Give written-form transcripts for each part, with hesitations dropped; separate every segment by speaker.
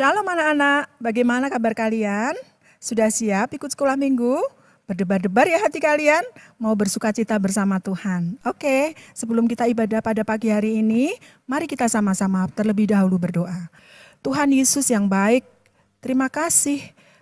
Speaker 1: Shalom anak-anak, bagaimana kabar kalian? Sudah siap ikut sekolah minggu? Berdebar-debar ya hati kalian? Mau bersukacita bersama Tuhan? Oke, sebelum kita ibadah pada pagi hari ini, mari kita sama-sama terlebih dahulu berdoa. Tuhan Yesus yang baik, terima kasih.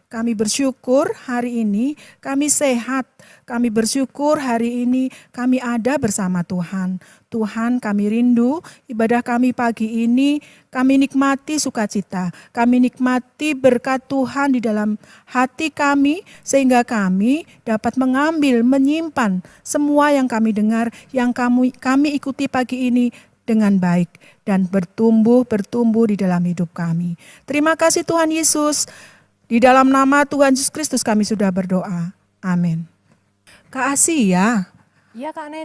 Speaker 1: Kami bersyukur hari ini kami sehat. Kami bersyukur hari ini kami ada bersama Tuhan. Tuhan, kami rindu ibadah kami pagi ini, kami nikmati sukacita. Kami nikmati berkat Tuhan di dalam hati kami sehingga kami dapat mengambil, menyimpan semua yang kami dengar, yang kami ikuti pagi ini dengan baik dan bertumbuh di dalam hidup kami. Terima kasih Tuhan Yesus. Di dalam nama Tuhan Yesus Kristus kami sudah berdoa. Amin. Kak Asia.
Speaker 2: Iya Kak Neni.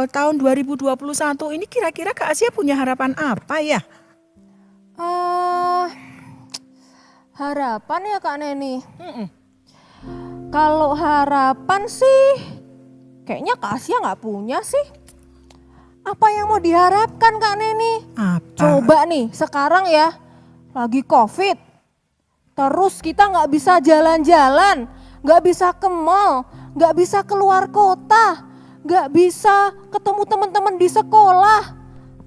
Speaker 1: Tahun 2021 ini kira-kira Kak Asia punya harapan apa ya?
Speaker 2: Harapan ya Kak Neni. Kalau harapan sih kayaknya Kak Asia nggak punya sih. Apa yang mau diharapkan Kak Neni?
Speaker 1: Apa?
Speaker 2: Coba nih sekarang ya lagi COVID. Terus kita nggak bisa jalan-jalan, nggak bisa ke mall, nggak bisa keluar kota, nggak bisa ketemu teman-teman di sekolah.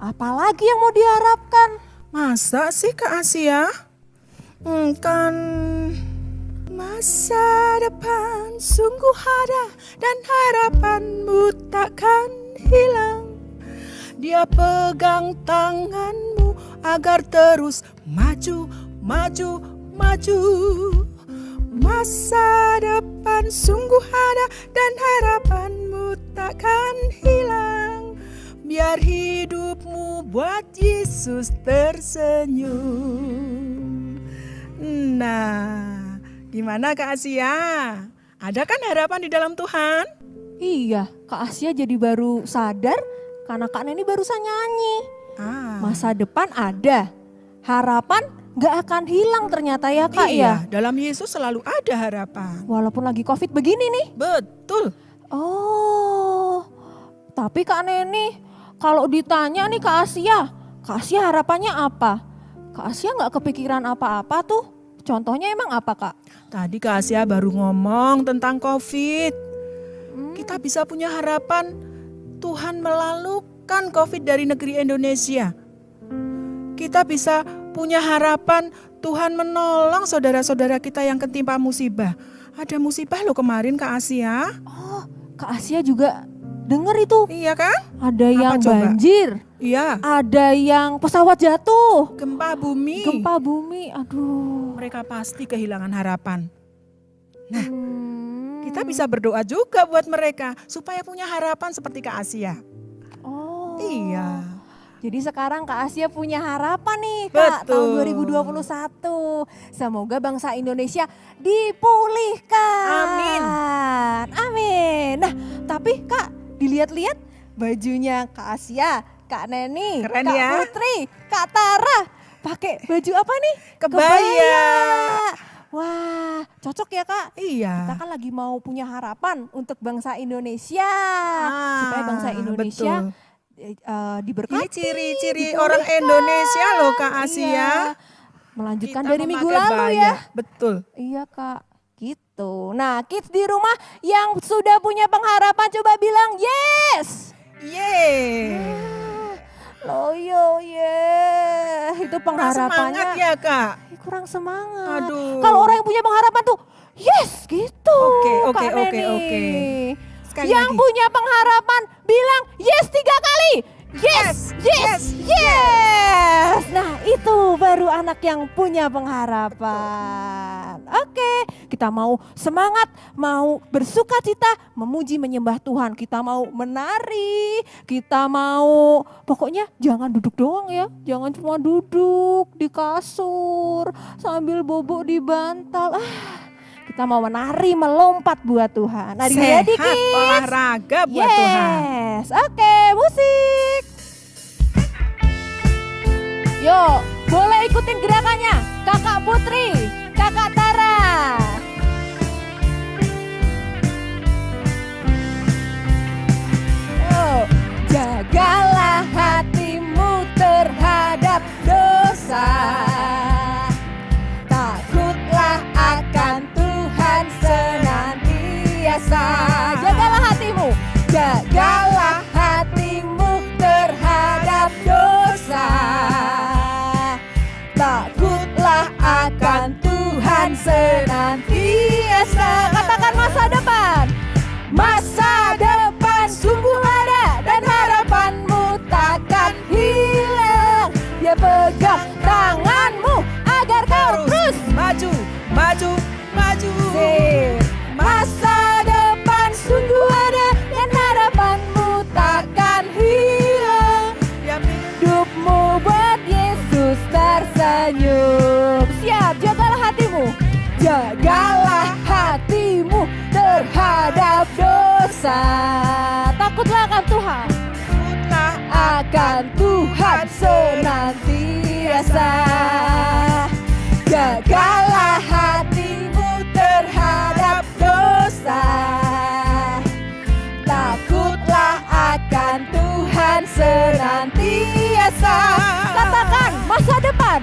Speaker 2: Apalagi yang mau diharapkan?
Speaker 1: Masa sih Kak Asia? Kan masa depan sungguh ada dan harapanmu takkan hilang. Dia pegang tanganmu agar terus maju. Masa depan sungguh ada dan harapanmu takkan hilang. Biar hidupmu buat Yesus tersenyum. Nah, gimana Kak Asia? Ada kan harapan di dalam Tuhan?
Speaker 2: Iya, Kak Asia jadi baru sadar karena Kak Neni barusan nyanyi. Masa depan ada, harapan gak akan hilang ternyata ya Kak
Speaker 1: iya,
Speaker 2: ya.
Speaker 1: dalam Yesus selalu ada harapan.
Speaker 2: Walaupun lagi COVID begini nih.
Speaker 1: Betul.
Speaker 2: Oh, tapi Kak Neni kalau ditanya nih Kak Asia harapannya apa? Kak Asia gak kepikiran apa-apa tuh. Contohnya emang apa Kak?
Speaker 1: Tadi Kak Asia baru ngomong tentang COVID. Kita bisa punya harapan Tuhan melalukan COVID dari negeri Indonesia. Kita bisa punya harapan Tuhan menolong saudara-saudara kita yang ketimpa musibah. Ada musibah loh kemarin Kak Asia.
Speaker 2: Oh, Kak Asia juga denger itu.
Speaker 1: Iya kan?
Speaker 2: Ada yang
Speaker 1: coba?
Speaker 2: banjir.
Speaker 1: Iya.
Speaker 2: Ada yang pesawat jatuh.
Speaker 1: Gempa bumi.
Speaker 2: Aduh.
Speaker 1: Mereka pasti kehilangan harapan. Nah, kita bisa berdoa juga buat mereka supaya punya harapan seperti Kak Asia.
Speaker 2: Oh.
Speaker 1: Iya.
Speaker 2: Jadi sekarang Kak Asia punya harapan nih Kak, tahun 2021. Semoga bangsa Indonesia dipulihkan. Amin. Nah tapi Kak, dilihat-lihat bajunya Kak Asia, Kak Neni,
Speaker 1: keren
Speaker 2: Kak
Speaker 1: ya?
Speaker 2: Putri, Kak Tara. Pakai baju apa nih?
Speaker 1: Kebaya.
Speaker 2: Wah, cocok ya Kak?
Speaker 1: Iya.
Speaker 2: Kita kan lagi mau punya harapan untuk bangsa Indonesia. Supaya bangsa Indonesia diberkati.
Speaker 1: Ini ciri-ciri orang Indonesia loh Kak Asia.
Speaker 2: Iya. Melanjutkan
Speaker 1: Kita
Speaker 2: dari minggu
Speaker 1: memakai
Speaker 2: lalu
Speaker 1: baya.
Speaker 2: ya.
Speaker 1: Betul.
Speaker 2: Iya Kak, gitu. Nah kids di rumah yang sudah punya pengharapan coba bilang yes.
Speaker 1: Yeay.
Speaker 2: Loyo itu pengharapannya.
Speaker 1: Semangat ya Kak.
Speaker 2: Kurang semangat.
Speaker 1: Aduh.
Speaker 2: Kalau orang yang punya pengharapan tuh yes gitu.
Speaker 1: Oke. Sekali
Speaker 2: yang
Speaker 1: lagi.
Speaker 2: punya pengharapan bilang yes 3 kali. Yes. Nah itu baru anak yang punya pengharapan. Oke, kita mau semangat, mau bersukacita, memuji menyembah Tuhan. Kita mau menari, kita mau pokoknya jangan duduk doang ya. Jangan cuma duduk di kasur sambil bobok di bantal. Kita mau menari, melompat buat Tuhan. Nah,
Speaker 1: sehat,
Speaker 2: dikit.
Speaker 1: olahraga buat Tuhan.
Speaker 2: Yes, oke, musik. Yuk, boleh ikutin gerakannya. Kakak Putri, Kakak Tara. Yuk, jagalah hatimu terhadap dosa. Dia pegang tanganmu agar kau terus
Speaker 1: maju, maju, maju.
Speaker 2: Sip. Masa depan sungguh ada dan harapanmu takkan hilang. Hidupmu buat Yesus tersenyum. Siap, jagalah hatimu. Jagalah hatimu terhadap dosa. Takutlah akan Tuhan.
Speaker 1: Takutlah
Speaker 2: Akan Tuhan senantiasa. Jagalah hatimu terhadap dosa. Takutlah akan Tuhan senantiasa. Katakan masa depan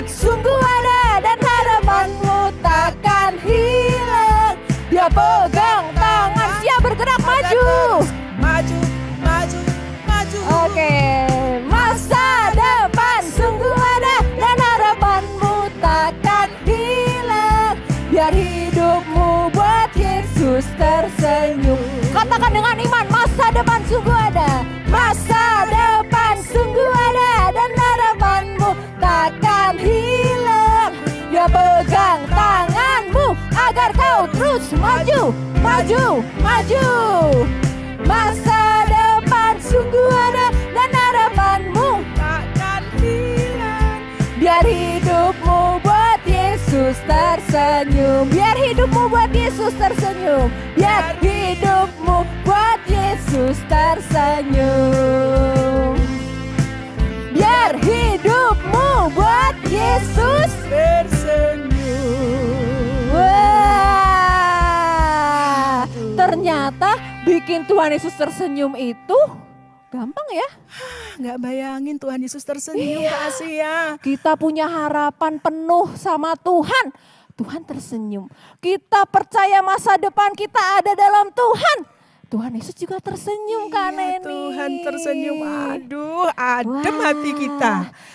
Speaker 2: sungguh ada dan harapanmu takkan hilang. Dia pegang tangan, siap bergerak maju.
Speaker 1: maju, maju, maju.
Speaker 2: Oke, masa depan sungguh ada dan harapanmu takkan hilang. Biar hidupmu buat Yesus tersenyum. Katakan dengan iman, masa depan sungguh ada. Masa depan sungguh ada dan harapanmu takkan hilang. Dia pegang tanganmu agar kau terus maju, maju, maju. Masa depan sungguh ada dan harapanmu
Speaker 1: Takkan hilang.
Speaker 2: biar hidupmu buat Yesus tersenyum. Biar hidupmu buat Yesus tersenyum. Biar hidupmu buat Yesus tersenyum. Biar hidupmu buat Yesus
Speaker 1: Tersenyum.
Speaker 2: Wah, ternyata bikin Tuhan Yesus tersenyum itu gampang ya.
Speaker 1: Nggak bayangin Tuhan Yesus tersenyum
Speaker 2: Iya.
Speaker 1: ke Asia.
Speaker 2: Kita punya harapan penuh sama Tuhan. Tuhan tersenyum. Kita percaya masa depan kita ada dalam Tuhan. Tuhan Yesus juga tersenyum kan
Speaker 1: Iya,
Speaker 2: Neni.
Speaker 1: Tuhan tersenyum. Aduh, adem
Speaker 2: Wah.
Speaker 1: hati kita.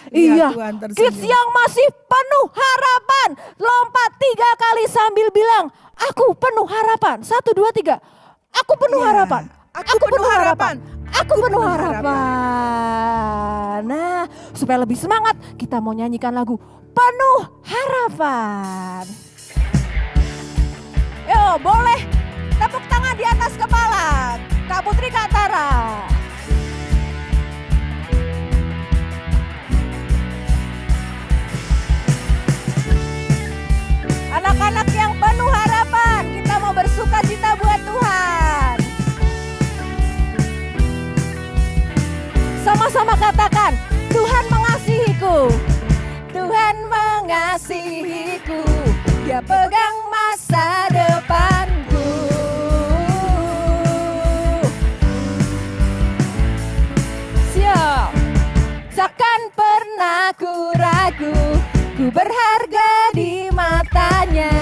Speaker 2: Iya,
Speaker 1: Tuhan
Speaker 2: kids
Speaker 1: tersenyum.
Speaker 2: yang masih penuh harapan. Lompat 3 kali sambil bilang, aku penuh harapan. 1, 2, 3. Aku penuh
Speaker 1: Iya,
Speaker 2: harapan.
Speaker 1: aku penuh harapan.
Speaker 2: Aku penuh harapan. Nah, supaya lebih semangat, kita mau nyanyikan lagu Penuh Harapan. Yo, boleh tepuk tangan di atas kepala. Kak Putri, Kak Tara. Anak-anak yang penuh harapan, kita mau bersuka cita buat Tuhan. Sama-sama katakan, Tuhan mengasihiku. Tuhan mengasihiku. Dia pegang masa depanku. Siap. Takkan pernah ku ragu, ku berharga di matanya.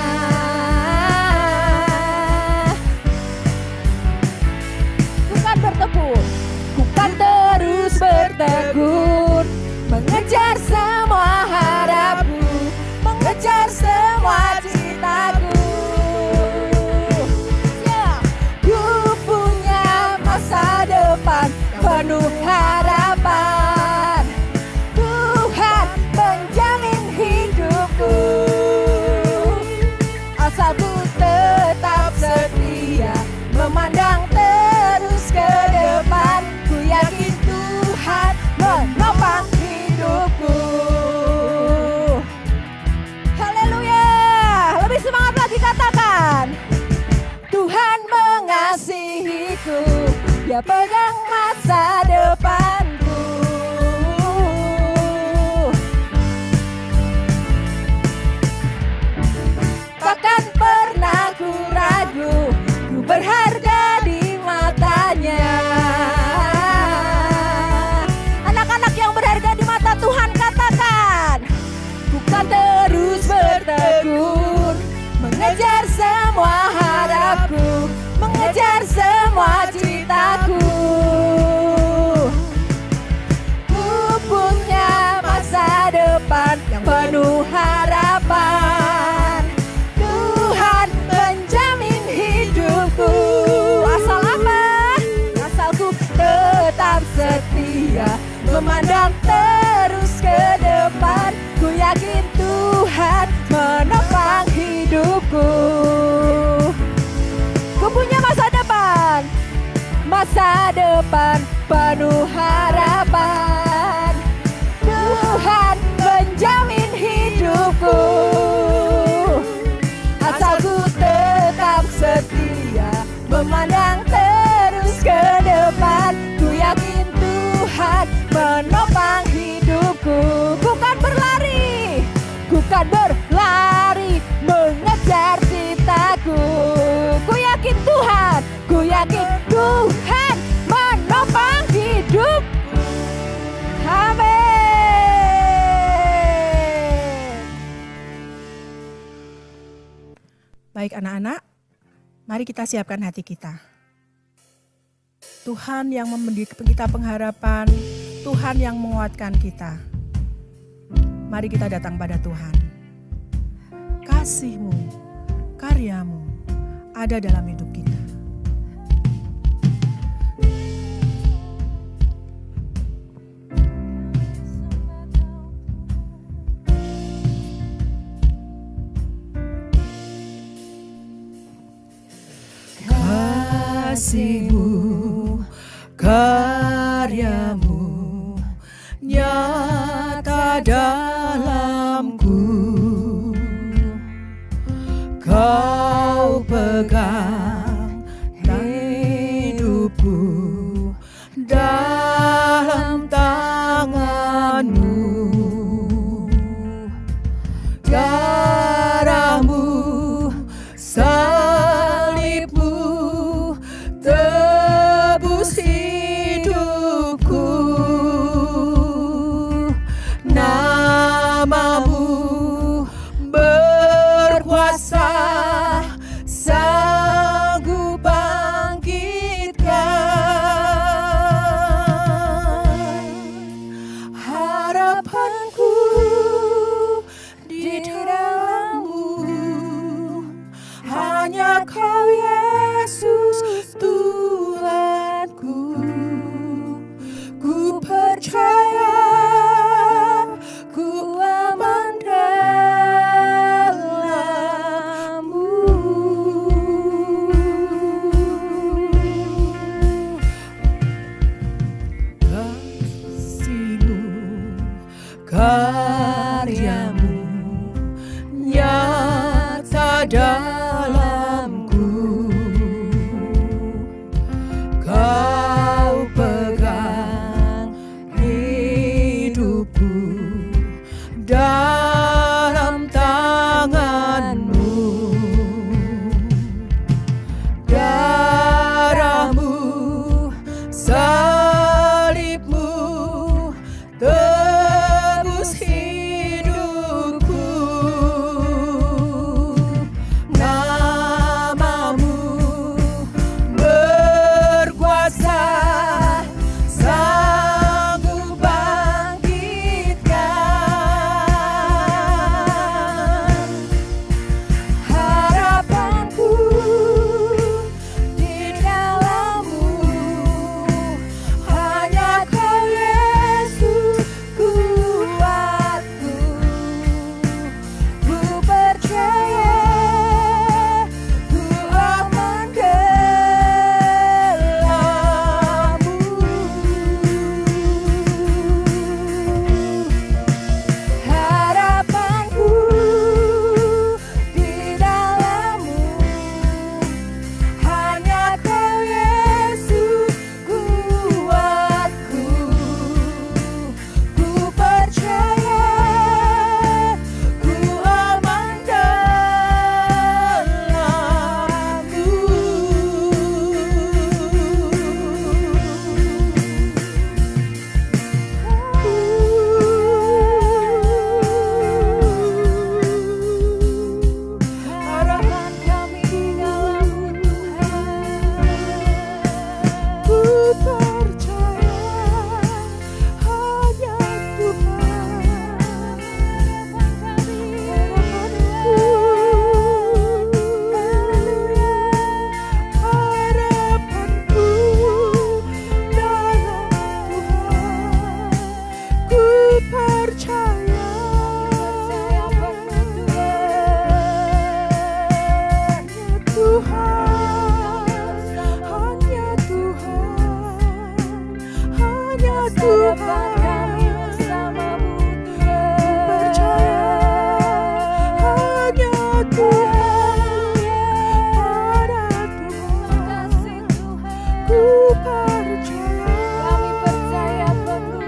Speaker 2: Bukan bertekun, bukan terus bertekun, mengejar semua harapku, mengejar semua citaku. Ya, ku punya masa depan penuh harapan. Tuhan menjamin hidupku, asal ku tetap setia, memandang terus ke depan. Ku yakin Tuhan menopang hidupku. Haleluya. Lebih semangat lagi katakan. Tuhan mengasihiku. Dia pegang masa depanku. Takkan pernah ku ragu, ku berharga di matanya. Anak-anak yang berharga di mata Tuhan katakan, bukan terus bertekun, mengejar semua harapku, mengejar semua citaku. Ku punya masa depan yang penuh harapan. Tuhan menjamin hidupku. Asal apa? Asal ku tetap setia, memandang depan penuh harapan. Tuhan menjamin hidupku, asal ku tetap setia memandang terus ke depan. Ku yakin Tuhan menopang hidupku. Bukan berlari, bukan berlari mengejar citaku. Ku yakin Tuhan, ku yakin Tuhan menopang hidup. Amin.
Speaker 1: Baik anak-anak, mari kita siapkan hati kita. Tuhan yang memberi kita pengharapan, Tuhan yang menguatkan kita. Mari kita datang pada Tuhan. Kasih-Mu, karya-Mu ada dalam hidup kita. Kasih-Mu, karya-Mu nyata dalamku. Kau pegang hidupku dalam tangan-Mu. Darah-Mu, salib-Mu tebus hidupku. Nama-Mu berkuasa, sanggup bangkitkan. Harapanku di dalam-Mu, hanya Kau Yesus Tuhanku. Ku percaya, ku aman dalam-Mu. Kasih-Mu, karya-Mu nyata dalamku. Kau pegang hidupku dalam tangan-Mu. Darah-Mu, salib-Mu tebus hidupku.
Speaker 2: depan kami bersamamu
Speaker 1: percaya hanya Tuhan, pada Tuhan
Speaker 2: kasih Tuhan.
Speaker 1: ku percaya.
Speaker 2: Kami percaya penuh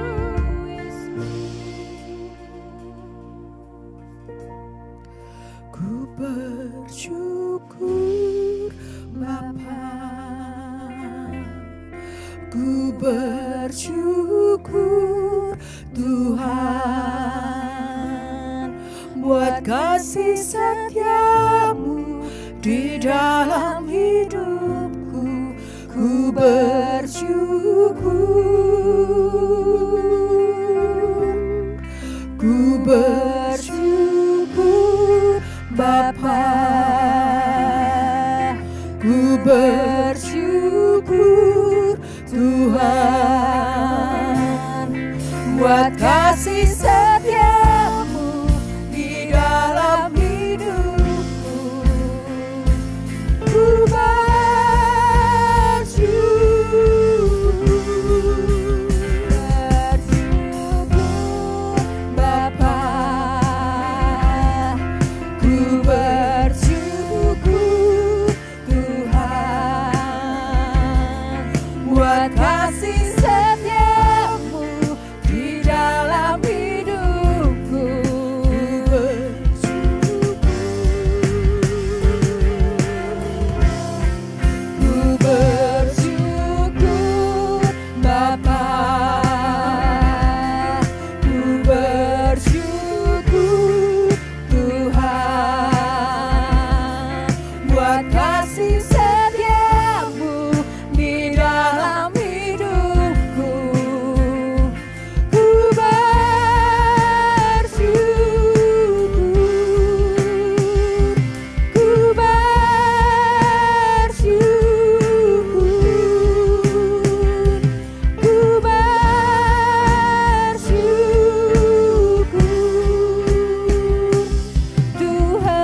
Speaker 2: Yesus.
Speaker 1: Ku bersyukur Bapa, ku bersyukur Tuhan buat kasih setiamu di dalam hidupku. Ku bersyukur, ku bersyukur Bapa, ku bersyukur Tuhan buat kasih setiamu di dalam hidupku. Ku bersyukur Bapa, ku bersyukur Tuhan buat kasih setiamu di dalam hidupku. Ku bersyukur Bapa, ku bersyukur Tuhan buat kasih setiamu di dalam hidupku. Ku bersyukur, ku bersyukur, ku bersyukur Tuhan.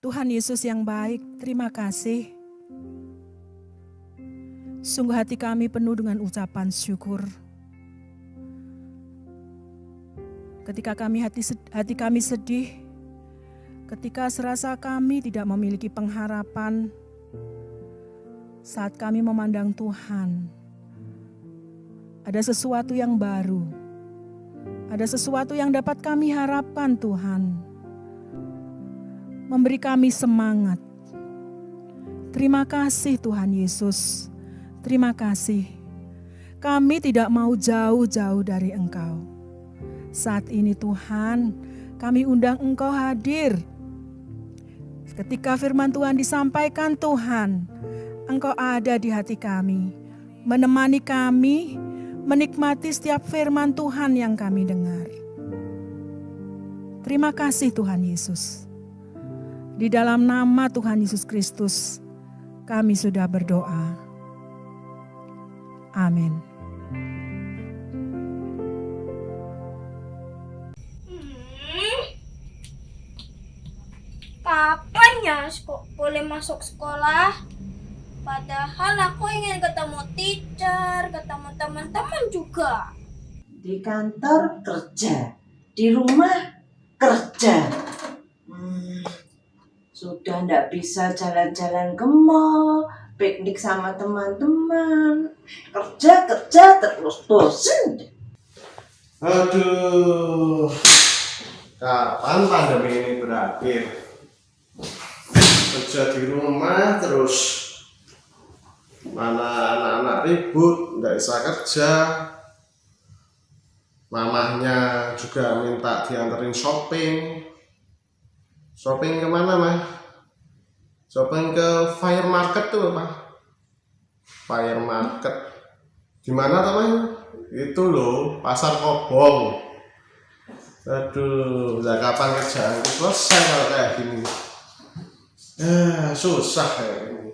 Speaker 1: Tuhan Yesus yang baik, terima kasih. Sungguh hati kami penuh dengan ucapan syukur. Ketika hati kami sedih, ketika serasa kami tidak memiliki pengharapan, saat kami memandang Tuhan, ada sesuatu yang baru, ada sesuatu yang dapat kami harapkan Tuhan. Memberi kami semangat. Terima kasih Tuhan Yesus. Terima kasih. Kami tidak mau jauh-jauh dari Engkau. Saat ini Tuhan, kami undang Engkau hadir. Ketika firman Tuhan disampaikan Tuhan, Engkau ada di hati kami. Menemani kami, menikmati setiap firman Tuhan yang kami dengar. Terima kasih Tuhan Yesus. Di dalam nama Tuhan Yesus Kristus, kami sudah berdoa. Amin.
Speaker 3: Kapan ya kok boleh masuk sekolah? Padahal aku ingin ketemu teacher, ketemu teman-teman juga.
Speaker 4: Di kantor kerja, di rumah kerja. Sudah ndak bisa jalan-jalan ke mall, piknik sama teman-teman. Kerja terus bosen.
Speaker 5: Aduh, kapan pandemi ini berakhir? Kerja di rumah terus, mana anak-anak ribut, nggak bisa kerja. Mamahnya juga minta dianterin shopping. Shopping kemana, Mah? Shopping ke Fire Market tuh, Mah. Fire Market. Di mana tuh, Mah? Itu loh, Pasar Kobong. Aduh, udah kapan kerjaanku selesai kalau kayak gini? Susah kayak gini.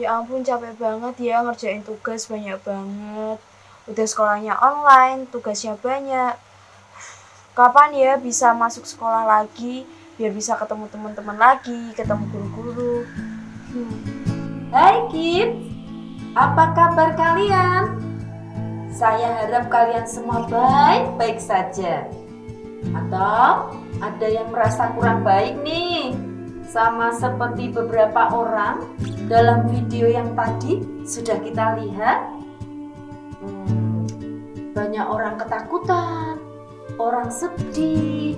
Speaker 3: Ya ampun, capek banget ya ngerjain tugas banyak banget. Udah sekolahnya online, tugasnya banyak. Kapan ya bisa masuk sekolah lagi, biar bisa ketemu teman-teman lagi, ketemu guru-guru.
Speaker 6: Hai kids, apa kabar kalian? Saya harap kalian semua baik-baik saja. Atau ada yang merasa kurang baik nih, sama seperti beberapa orang dalam video yang tadi sudah kita lihat. Banyak orang ketakutan, orang sedih,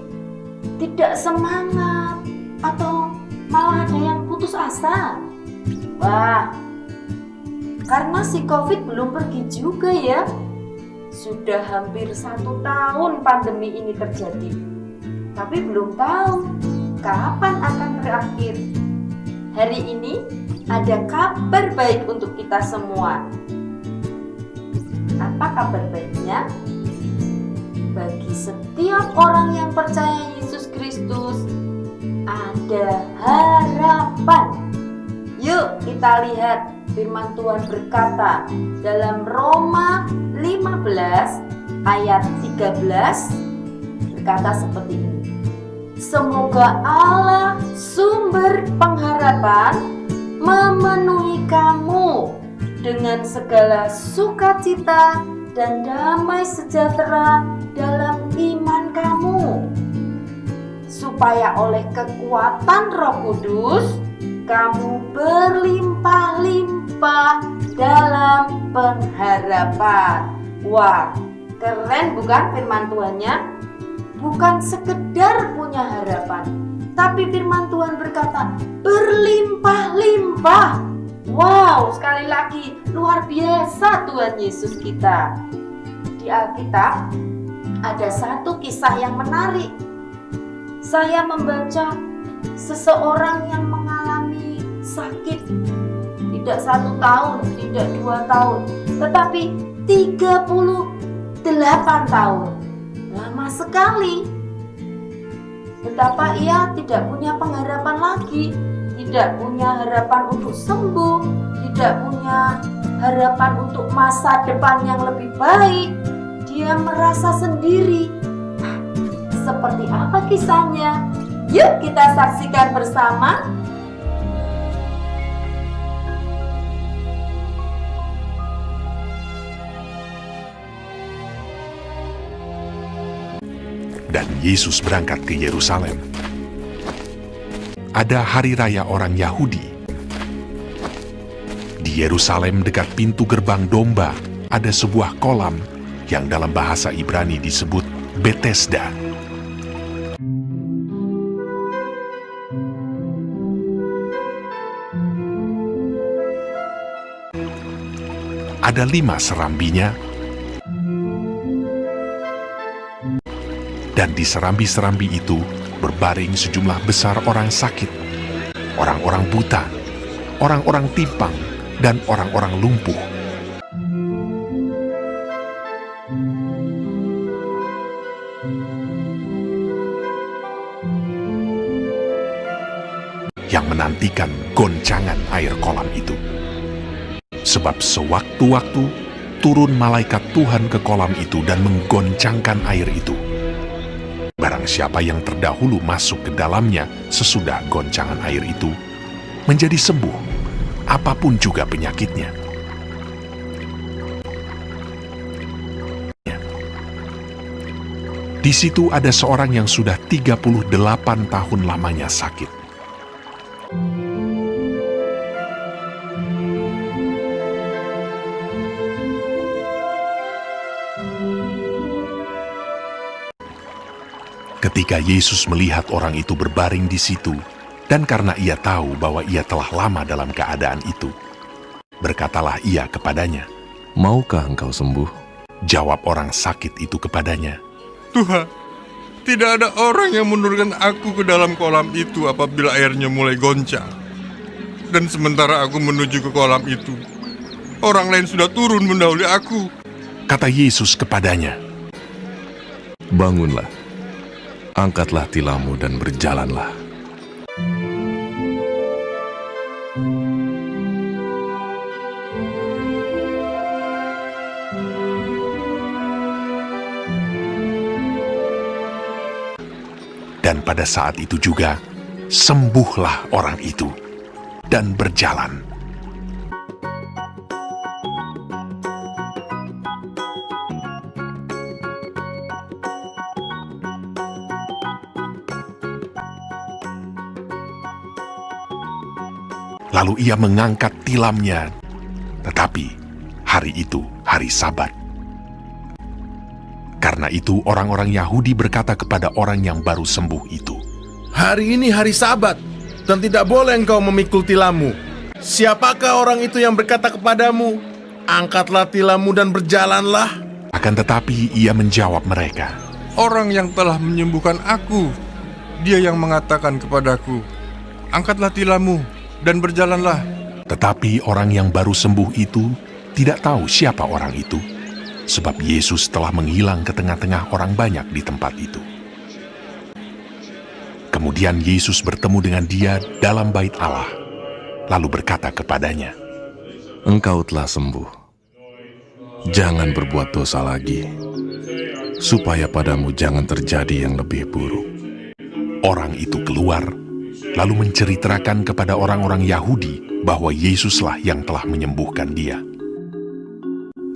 Speaker 6: tidak semangat, atau malah ada yang putus asa. Wah, karena si COVID belum pergi juga ya. Sudah hampir 1 tahun pandemi ini terjadi. Tapi belum tahu kapan akan berakhir. Hari ini ada kabar baik untuk kita semua. Apa kabar baiknya? Bagi setiap orang yang percaya Yesus Kristus, ada harapan. Yuk kita lihat firman Tuhan berkata dalam Roma 15 ayat 13, berkata seperti ini. Semoga Allah sumber pengharapan memenuhi kamu dengan segala sukacita dan damai sejahtera dalam iman kamu, supaya oleh kekuatan Roh Kudus kamu berlimpah-limpah dalam pengharapan. Wah, keren bukan firman Tuhannya? Bukan sekedar punya harapan, tapi firman Tuhan berkata berlimpah-limpah. Wow, sekali lagi luar biasa Tuhan Yesus kita. Di Alkitab ada satu kisah yang menarik. Saya membaca seseorang yang mengalami sakit tidak 1 tahun, tidak 2 tahun, tetapi 38 tahun. Lama sekali. Betapa ia tidak punya pengharapan lagi, tidak punya harapan untuk sembuh, tidak punya harapan untuk masa depan yang lebih baik. Dia merasa sendiri. Seperti apa kisahnya? Yuk kita saksikan bersama.
Speaker 7: Dan Yesus berangkat ke Yerusalem. Ada hari raya orang Yahudi. Di Yerusalem dekat pintu gerbang domba ada sebuah kolam yang dalam bahasa Ibrani disebut Betesda. Ada 5 serambinya, dan di serambi-serambi itu berbaring sejumlah besar orang sakit, orang-orang buta, orang-orang timpang, dan orang-orang lumpuh. Yang menantikan goncangan air kolam itu. Sebab sewaktu-waktu turun malaikat Tuhan ke kolam itu dan menggoncangkan air itu. Barang siapa yang terdahulu masuk ke dalamnya sesudah goncangan air itu, menjadi sembuh, apapun juga penyakitnya. Di situ ada seorang yang sudah 38 tahun lamanya sakit. Ketika Yesus melihat orang itu berbaring di situ, dan karena ia tahu bahwa ia telah lama dalam keadaan itu, berkatalah ia kepadanya,
Speaker 8: "Maukah engkau sembuh?"
Speaker 7: Jawab orang sakit itu kepadanya,
Speaker 9: Tuhan, tidak ada orang yang menurunkan aku ke dalam kolam itu apabila airnya mulai goncang. Dan sementara aku menuju ke kolam itu, orang lain sudah turun mendahului aku.
Speaker 7: Kata Yesus kepadanya,
Speaker 8: "Bangunlah, angkatlah tilammu dan berjalanlah."
Speaker 7: Dan pada saat itu juga, sembuhlah orang itu dan berjalan. Lalu ia mengangkat tilamnya, tetapi hari itu hari Sabat. Karena itu orang-orang Yahudi berkata kepada orang yang baru sembuh itu,
Speaker 10: Hari ini hari Sabat, dan tidak boleh engkau memikul tilammu. Siapakah orang itu yang berkata kepadamu, angkatlah tilammu dan berjalanlah?
Speaker 7: Akan tetapi ia menjawab mereka,
Speaker 9: Orang yang telah menyembuhkan aku, dia yang mengatakan kepadaku, angkatlah tilammu dan berjalanlah.
Speaker 7: Tetapi orang yang baru sembuh itu tidak tahu siapa orang itu, sebab Yesus telah menghilang ke tengah-tengah orang banyak di tempat itu. Kemudian Yesus bertemu dengan dia dalam bait Allah, lalu berkata kepadanya,
Speaker 8: Engkau telah sembuh. Jangan berbuat dosa lagi, supaya padamu jangan terjadi yang lebih buruk.
Speaker 7: Orang itu keluar, lalu menceritakan kepada orang-orang Yahudi bahwa Yesuslah yang telah menyembuhkan dia.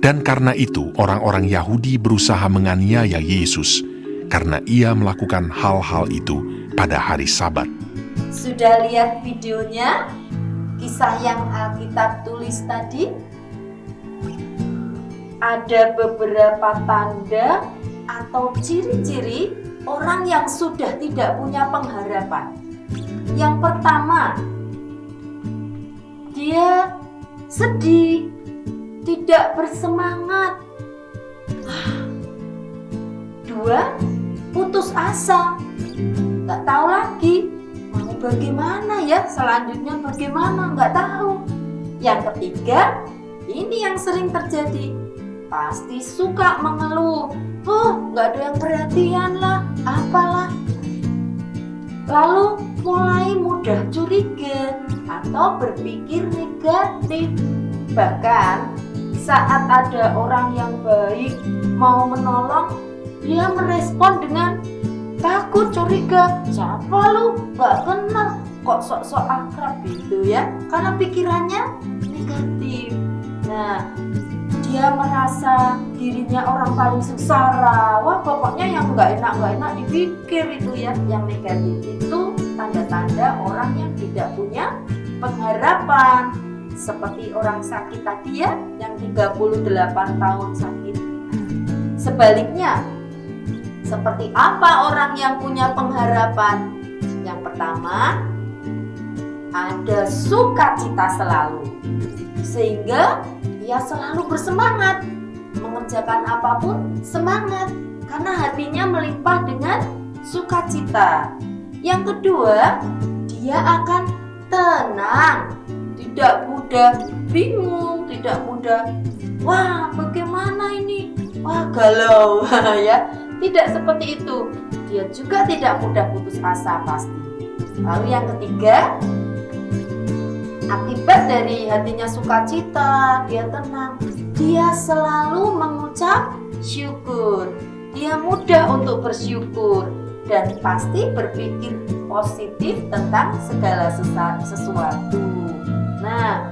Speaker 7: Dan karena itu orang-orang Yahudi berusaha menganiaya Yesus karena ia melakukan hal-hal itu pada hari Sabat.
Speaker 6: Sudah lihat videonya? Kisah yang Alkitab tulis tadi? Ada beberapa tanda atau ciri-ciri orang yang sudah tidak punya pengharapan. Yang pertama, dia sedih, tidak bersemangat. Dua, putus asa, nggak tahu lagi mau bagaimana ya, selanjutnya bagaimana, nggak tahu. Yang ketiga, ini yang sering terjadi, pasti suka mengeluh, nggak ada yang perhatian lah, apalah. Lalu mulai mudah curiga atau berpikir negatif. Bahkan saat ada orang yang baik mau menolong, dia merespon dengan takut, curiga. Siapa lu? Gak kenal, kok sok-sok akrab gitu ya. Karena pikirannya negatif. Nah, dia merasa dirinya orang paling sengsara. Wah, pokoknya yang gak enak dipikir itu ya. Yang negatif itu tanda-tanda orang yang tidak punya pengharapan. Seperti orang sakit tadi ya, yang 38 tahun sakit. Sebaliknya, seperti apa orang yang punya pengharapan? Yang pertama, ada sukacita selalu, sehingga dia selalu bersemangat, mengerjakan apapun semangat, karena hatinya melimpah dengan sukacita. Yang kedua, dia akan tenang, tidak mudah bingung, tidak mudah, wah bagaimana ini, wah galau ya. Tidak seperti itu. Dia juga tidak mudah putus asa pasti. Lalu yang ketiga, akibat dari hatinya sukacita, dia tenang, dia selalu mengucap syukur. Dia mudah untuk bersyukur dan pasti berpikir positif tentang segala sesuatu. Nah,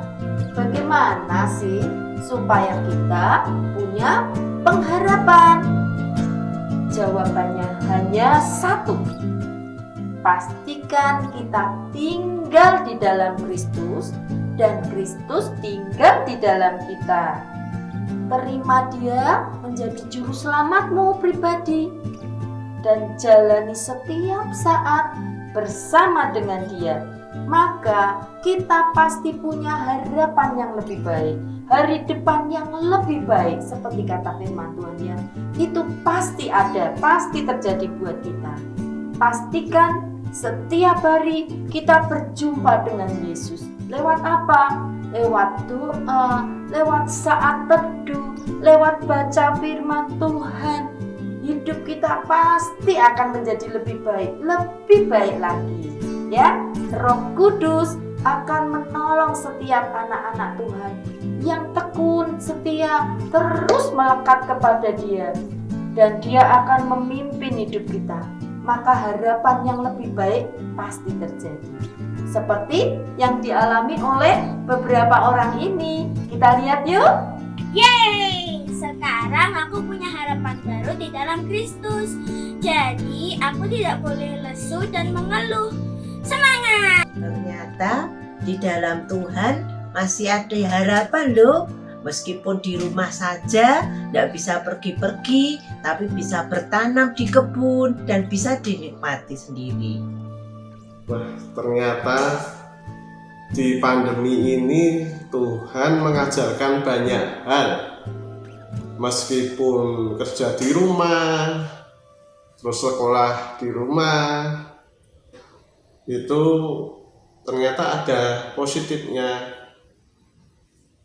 Speaker 6: bagaimana sih supaya kita punya pengharapan? Jawabannya hanya satu. Pastikan kita tinggal di dalam Kristus dan Kristus tinggal di dalam kita. Terima Dia menjadi juru selamatmu pribadi dan jalani setiap saat bersama dengan Dia. Maka kita pasti punya harapan yang lebih baik, hari depan yang lebih baik. Seperti kata firman Tuhan ya, itu pasti ada, pasti terjadi buat kita. Pastikan setiap hari kita berjumpa dengan Yesus. Lewat apa? Lewat doa, lewat saat teduh, lewat baca firman Tuhan. Hidup kita pasti akan menjadi lebih baik lagi. Ya, Roh Kudus akan menolong setiap anak-anak Tuhan yang tekun, setia, terus melekat kepada Dia, dan Dia akan memimpin hidup kita. maka harapan yang lebih baik pasti terjadi. Seperti yang dialami oleh beberapa orang ini. Kita lihat yuk.
Speaker 11: Yeay! Sekarang aku punya harapan baru di dalam Kristus. Jadi aku tidak boleh lesu dan mengeluh. Semangat!
Speaker 4: Ternyata di dalam Tuhan masih ada harapan loh. Meskipun di rumah saja tidak bisa pergi-pergi, tapi bisa bertanam di kebun dan bisa dinikmati sendiri.
Speaker 5: Wah, ternyata di pandemi ini Tuhan mengajarkan banyak hal. Meskipun kerja di rumah, terus sekolah di rumah, itu ternyata ada positifnya.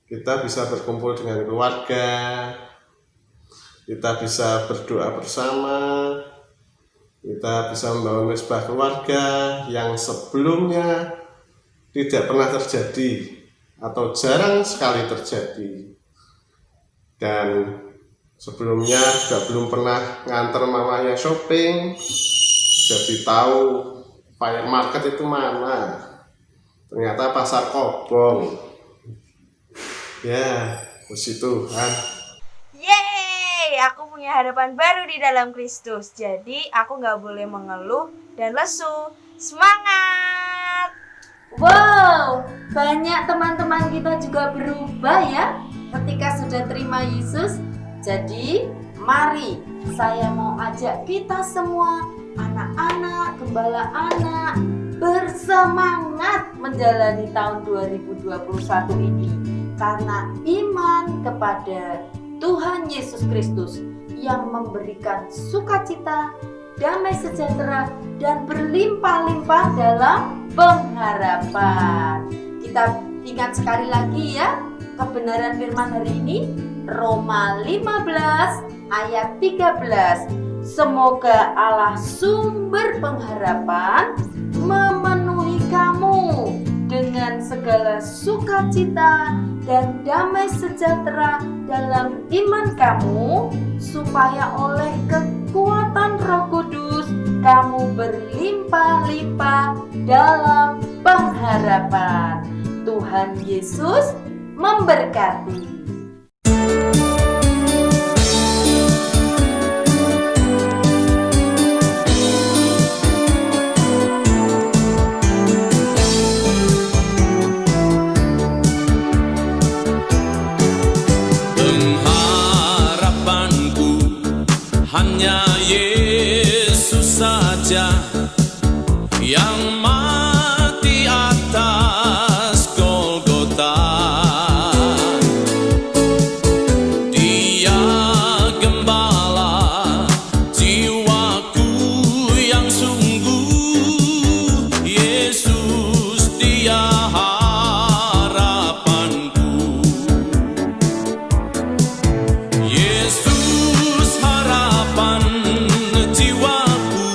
Speaker 5: Kita bisa berkumpul dengan keluarga, kita bisa berdoa bersama, kita bisa membangun mesbah keluarga yang sebelumnya tidak pernah terjadi atau jarang sekali terjadi. Dan sebelumnya juga belum pernah nganter mamanya shopping, jadi tahu fire market itu mana. Ternyata pasar Kobong. Ya, puji Tuhan.
Speaker 3: Yeay, aku punya harapan baru di dalam Kristus. Jadi aku gak boleh mengeluh dan lesu. Semangat!
Speaker 6: Wow, banyak teman-teman kita juga berubah ya ketika sudah terima Yesus. Jadi mari saya mau ajak kita semua, anak-anak, gembala anak, bersemangat menjalani tahun 2021 ini. Karena iman kepada Tuhan Yesus Kristus yang memberikan sukacita, damai sejahtera, dan berlimpah-limpah dalam pengharapan. Kita ingat sekali lagi ya kebenaran firman hari ini, Roma 15 ayat 13. Semoga Allah sumber pengharapan memenuhi kamu dengan segala sukacita dan damai sejahtera dalam iman kamu, supaya oleh kekuatan Roh Kudus kamu berlimpah-limpah dalam pengharapan. Tuhan Yesus memberkati.
Speaker 12: Hanya Yesus saja yang mati atas Golgota. Dia gembala jiwaku yang sungguh. Yesus dia harapanku. Yesus harapan jiwaku.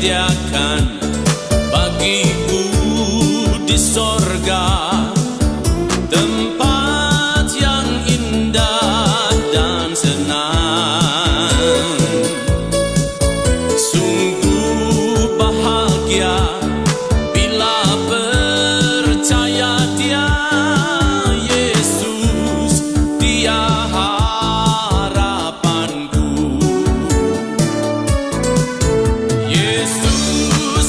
Speaker 12: sediakan bagiku di sorga, tempat yang indah dan senang. Sungguh bahagia bila percaya Dia, Yesus, Dia harapanku. Yesus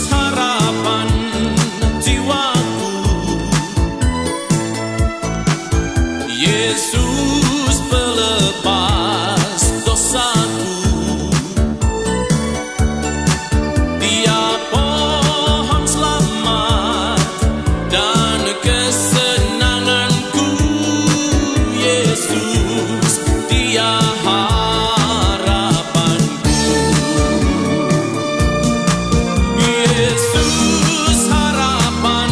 Speaker 12: harapan jiwaku, Yesus pelepas dosaku. Dia pohon selamat dan kesenanganku, Yesus, Dia harapanku. Yesus harapan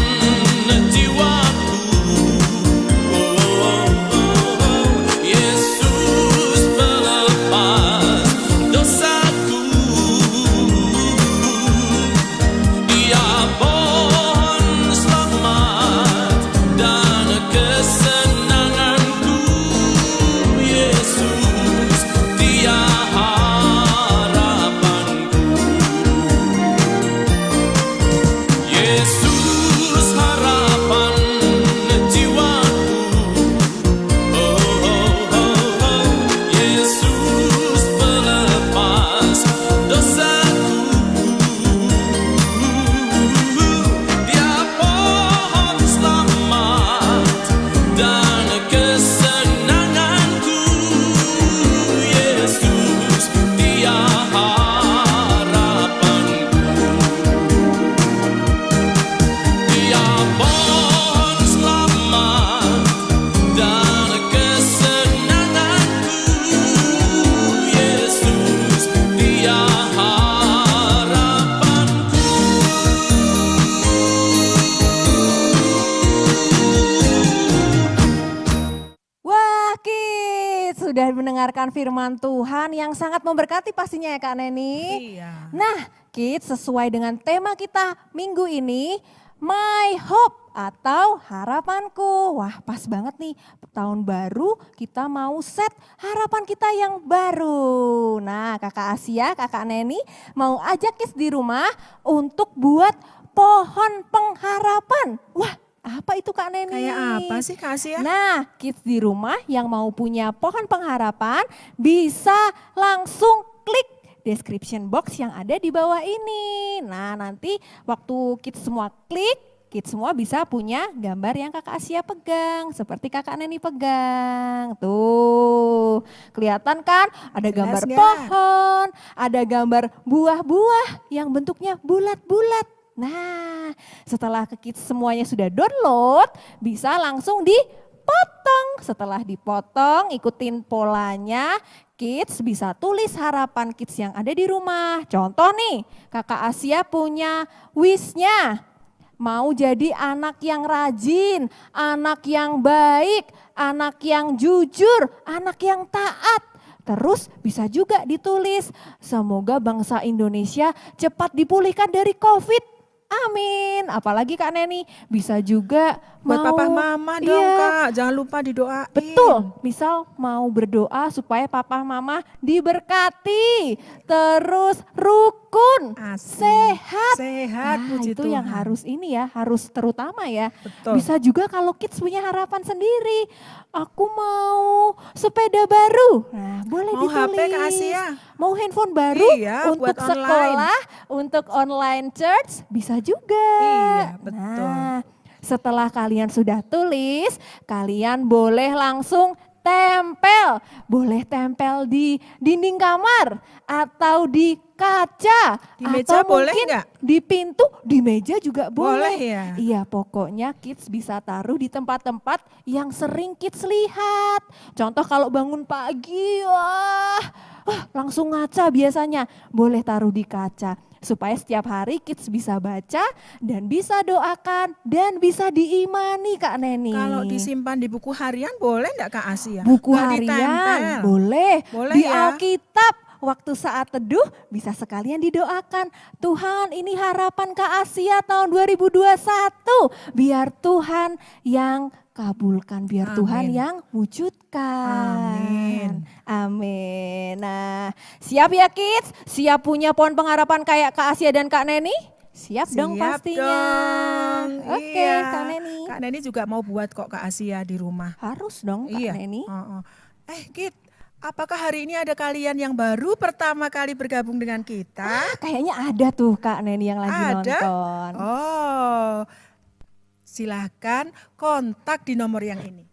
Speaker 12: jiwaku, Yesus pelepas dosaku. Dia pohon selamat dan kesenanganku, Yesus, Dia harapanku. Yesus harapan jiwaku, Yesus pelepas dosaku. Dia pohon selamat dan kesenanganku, Yesus, Dia harapanku. Dia pohon selamat dan kesenanganku, Yesus, Dia harapanku.
Speaker 2: Wah, Kids, sudah mendengarkan firman Tuhan yang sangat memberkati pastinya ya Kak Neni.
Speaker 1: Iya.
Speaker 2: Nah, Kids, sesuai dengan tema kita minggu ini, My Hope atau harapanku. Wah, pas banget nih. Tahun baru kita mau set harapan kita yang baru. Nah, Kakak Asia, Kakak Neni mau ajak Kids di rumah untuk buat pohon pengharapan. Wah, apa itu Kak Neni?
Speaker 1: Kayak apa sih Kak Asia?
Speaker 2: Nah, Kids di rumah yang mau punya pohon pengharapan bisa langsung klik description box yang ada di bawah ini. Nah, nanti waktu Kids semua klik, Kids semua bisa punya gambar yang Kakak Asia pegang, seperti Kakak Neni pegang. Tuh, kelihatan kan? Ada
Speaker 1: Jelas
Speaker 2: gambar
Speaker 1: nggak?
Speaker 2: pohon, ada gambar buah-buah yang bentuknya bulat-bulat. Nah, setelah Kids semuanya sudah download, bisa langsung dipotong. Setelah dipotong, ikutin polanya, Kids bisa tulis harapan Kids yang ada di rumah. Contoh nih, Kakak Asia punya wish-nya. Mau jadi anak yang rajin, anak yang baik, anak yang jujur, anak yang taat. Terus bisa juga ditulis, semoga bangsa Indonesia cepat dipulihkan dari COVID. Amin. Apalagi Kak Neni bisa juga
Speaker 1: Buat
Speaker 2: mau,
Speaker 1: papa mama dong
Speaker 2: Iya,
Speaker 1: Kak, jangan lupa didoain.
Speaker 2: betul, misal mau berdoa supaya papa mama diberkati, terus rukun,
Speaker 1: Asik.
Speaker 2: sehat.
Speaker 1: Sehat,
Speaker 2: Nah,
Speaker 1: puji
Speaker 2: itu yang
Speaker 1: Tuhan.
Speaker 2: harus ini ya, harus terutama ya.
Speaker 1: Betul.
Speaker 2: Bisa juga kalau Kids punya harapan sendiri, aku mau sepeda baru. Nah, boleh
Speaker 1: Mau
Speaker 2: ditulis.
Speaker 1: HP Kak Asia?
Speaker 2: Mau handphone baru
Speaker 1: Iya,
Speaker 2: untuk
Speaker 1: buat online.
Speaker 2: sekolah, untuk online church bisa juga.
Speaker 1: Iya, betul.
Speaker 2: Nah, setelah kalian sudah tulis, kalian boleh langsung tempel. Boleh tempel di dinding kamar atau di kaca.
Speaker 1: Di meja
Speaker 2: atau
Speaker 1: boleh
Speaker 2: mungkin
Speaker 1: nggak?
Speaker 2: di pintu, di meja juga boleh.
Speaker 1: Boleh ya?
Speaker 2: Iya, pokoknya Kids bisa taruh di tempat-tempat yang sering Kids lihat. Contoh kalau bangun pagi, langsung ngaca biasanya. Boleh taruh di kaca. Supaya setiap hari Kids bisa baca dan bisa doakan dan bisa diimani Kak Neni.
Speaker 1: Kalau disimpan di buku harian boleh enggak Kak Asia?
Speaker 2: Buku
Speaker 1: Nggak
Speaker 2: harian
Speaker 1: ditempel?
Speaker 2: boleh,
Speaker 1: Boleh
Speaker 2: di
Speaker 1: ya?
Speaker 2: Alkitab waktu saat teduh bisa sekalian didoakan. Tuhan, ini harapan Kak Asia tahun 2021. Biar Tuhan yang kabulkan, biar Tuhan
Speaker 1: Amin.
Speaker 2: yang wujudkan.
Speaker 1: Amin.
Speaker 2: Amin. Nah, siap ya kids? Siap punya pohon pengharapan kayak Kak Asia dan Kak Neni? Siap dong
Speaker 1: Siap
Speaker 2: pastinya.
Speaker 1: dong.
Speaker 2: Oke,
Speaker 1: Iya.
Speaker 2: Kak Neni.
Speaker 1: Kak Neni juga mau buat kok Kak Asia di rumah.
Speaker 2: Harus dong Kak
Speaker 1: Iya.
Speaker 2: Neni.
Speaker 1: Oh. Kit, apakah hari ini ada kalian yang baru pertama kali bergabung dengan kita?
Speaker 2: Kayaknya ada tuh Kak Neni yang lagi
Speaker 1: Ada?
Speaker 2: nonton.
Speaker 1: Oh, silahkan kontak di nomor yang ini.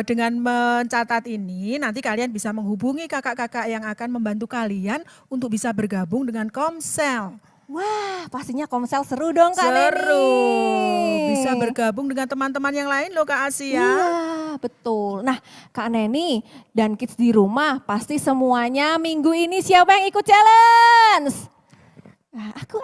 Speaker 1: Dengan mencatat ini, nanti kalian bisa menghubungi kakak-kakak yang akan membantu kalian untuk bisa bergabung dengan Komsel.
Speaker 2: Wah, pastinya Komsel seru dong Kak Neni.
Speaker 1: Seru, bisa bergabung dengan teman-teman yang lain loh Kak Asia.
Speaker 2: Iya, betul. Nah, Kak Neni dan kids di rumah pasti semuanya minggu ini siapa yang ikut challenge? Nah, aku.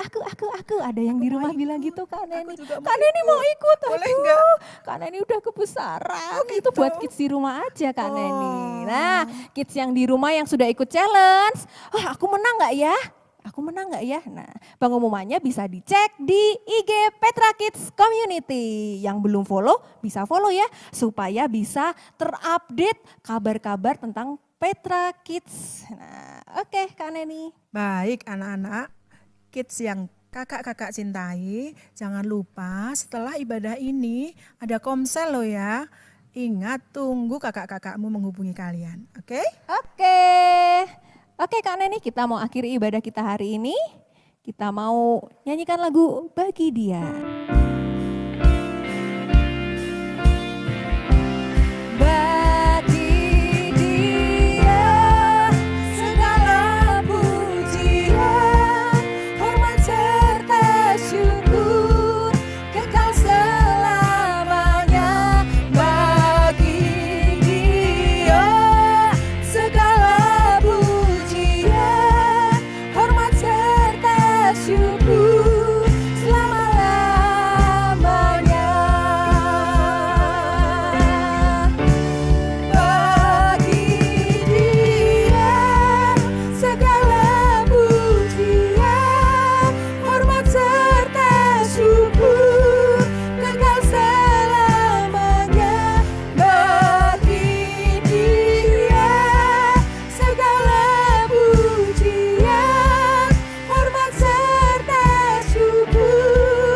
Speaker 2: Ada yang di rumah bilang gitu Kak Neni.
Speaker 1: juga mau
Speaker 2: Kak Neni mau ikut.
Speaker 1: Boleh
Speaker 2: Aduh,
Speaker 1: nggak?
Speaker 2: Kak Neni udah kebesaran.
Speaker 1: Oh,
Speaker 2: Itu
Speaker 1: gitu.
Speaker 2: buat kids di rumah aja Kak Neni.
Speaker 1: Oh.
Speaker 2: Nah, kids yang di rumah yang sudah ikut challenge. Aku menang nggak ya? Aku menang nggak ya? Nah, pengumumannya bisa dicek di IG Petra Kids Community. Yang belum follow bisa follow ya, supaya bisa terupdate kabar-kabar tentang Petra Kids. Nah, oke Kak Neni.
Speaker 1: Baik anak-anak, kids yang kakak-kakak cintai, jangan lupa setelah ibadah ini ada Komsel loh ya. Ingat, tunggu kakak-kakakmu menghubungi kalian, oke?
Speaker 2: Oke Kak Neni, kita mau akhiri ibadah kita hari ini. Kita mau nyanyikan lagu Bagi Dia. Bagi Dia segala pujian, hormat serta syukur, kekal selamanya. Bagi Dia segala pujian, hormat serta syukur selama-lamanya. Bagi Dia segala pujian, hormat serta syukur, kekal selamanya. Bagi Dia segala pujian, hormat serta syukur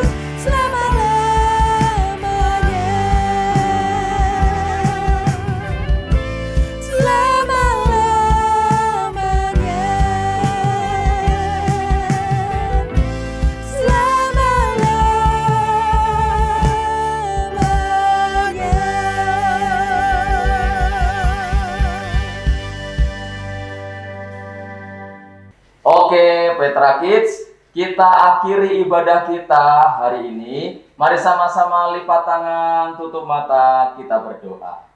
Speaker 13: Oke, Petra Kids, kita akhiri ibadah kita hari ini. Mari sama-sama lipat tangan, tutup mata, kita berdoa.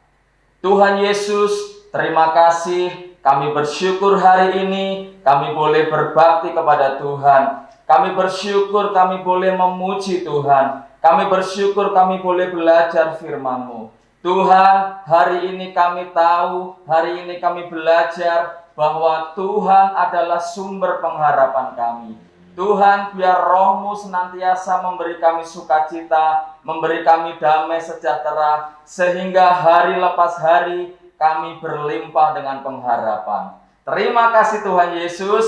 Speaker 13: Tuhan Yesus, terima kasih. Kami bersyukur hari ini kami boleh berbakti kepada Tuhan. Kami bersyukur kami boleh memuji Tuhan. Kami bersyukur kami boleh belajar firman-Mu. Tuhan, hari ini kami tahu, hari ini kami belajar bahwa Tuhan adalah sumber pengharapan kami. Tuhan, biar Roh-Mu senantiasa memberi kami sukacita, memberi kami damai sejahtera, sehingga hari lepas hari kami berlimpah dengan pengharapan. Terima kasih Tuhan Yesus.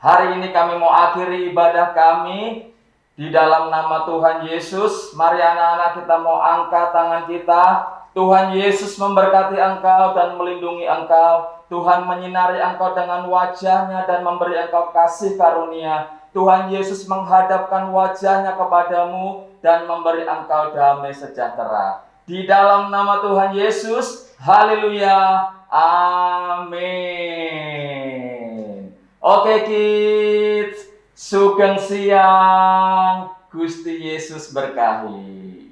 Speaker 13: Hari ini kami mau akhiri ibadah kami di dalam nama Tuhan Yesus. Mari anak-anak kita mau angkat tangan kita. Tuhan Yesus memberkati engkau dan melindungi engkau. Tuhan menyinari engkau dengan wajah-Nya dan memberi engkau kasih karunia. Tuhan Yesus menghadapkan wajah-Nya kepadamu dan memberi engkau damai sejahtera. Di dalam nama Tuhan Yesus, haleluya, amin. Oke kids, sugeng siang, Gusti Yesus berkahi.